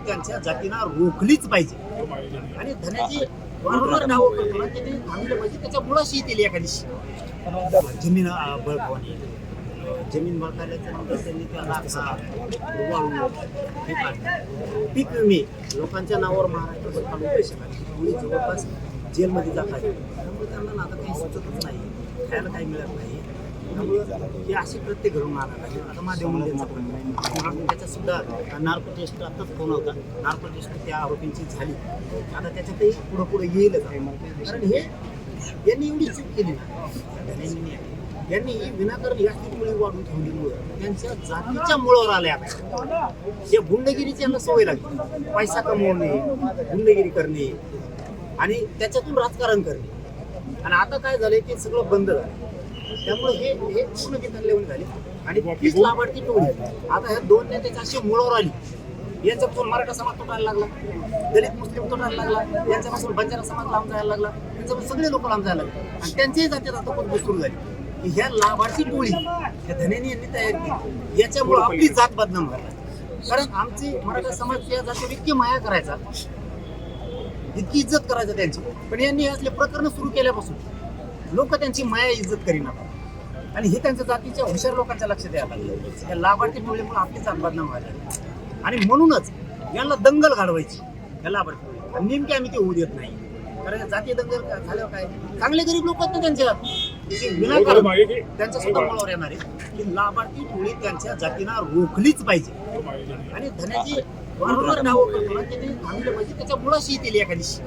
त्यांच्या जातींना रोखलीच पाहिजे आणि धन्याची वारंवार नावं करतो ना त्यांनी थांबलं पाहिजे. त्याच्या मुळाशी येतील एखादीशी जमीन बळकावणी, जमीन बळकावल्याच्या नंतर त्यांनी त्याला वाळू पीक विमे लोकांच्या नावावर महाराष्ट्रात काढून पैसे काढले. जवळपास जेलमध्ये जात आहे. त्यामुळे त्यांना आता काही सुचतच नाही, खायला काही मिळत नाही. त्यामुळे हे असे कृत्य घडून आला आहे. आता महादेव मुंडेंचा त्याच्यात सुद्धा नार्को टेस्ट आताच फोन होता. नार्को टेस्ट त्या आरोपींची झाली. आता त्याच्यातही पुढे येईलच. कारण हे यांनी एवढी चूक केली ना, यांनी विनाकारण या मुळे वाढून ठेवल्यामुळे त्यांच्या जातीच्या मुळावर आल्या. हे गुंडगिरीची यांना सवय लागली. पैसा कमवणे, गुंडगिरी करणे आणि त्याच्यातून राजकारण करणे. आणि आता काय झालंय की सगळं बंद झालं. त्यामुळे हे पूर्ण घेतलेले झाले आणि तीच लाभार्थी टोळी आता ह्या दोन नेत्याच्या अशी मुळावर आली. यांच्यापासून मराठा समाज तुटायला लागला, दलित मुस्लिम तुटायला लागला, यांच्यापासून बंजारा समाज लांब जायला लागला, यांच्यापासून सगळे लोक लांब जायला लागले. आणि त्यांच्याही जातीत आता पण सुरू झाली की ह्या लाभार्थी टोळी ह्या धन्यानी यांनी तयार केली. याच्यामुळे आपली जात बदनाम झाली. कारण आमची मराठा समाज या जातीवर इतकी माया करायचा, इतकी इज्जत करायचं त्यांची. पण यांनी असले प्रकरण सुरू केल्यापासून लोक त्यांची माया इज्जत करीना आणि हे त्यांच्या जातीच्या हुशार लोकांच्या लक्षात यायला लागलं. या लाभार्थी टोळीमुळे आपली जात बदनाम व्हायला आणि म्हणूनच यांना दंगल घडवायची या लाभार्थी टोळी. आणि नेमकी आम्ही ते होऊ देत नाही. कारण जातीय दंगल झाल्यावर काय चांगले गरीब लोक आहेत ना त्यांच्या विनाकारण त्यांच्या सुद्धा मुळावर येणार आहे की लाभार्थी टोळी त्यांच्या जातींना रोखलीच पाहिजे आणि धन्याची वारंवार नावं करतो ना त्यांनी थांबलं पाहिजे. त्याच्या मुळाशी येतील एखादीशी.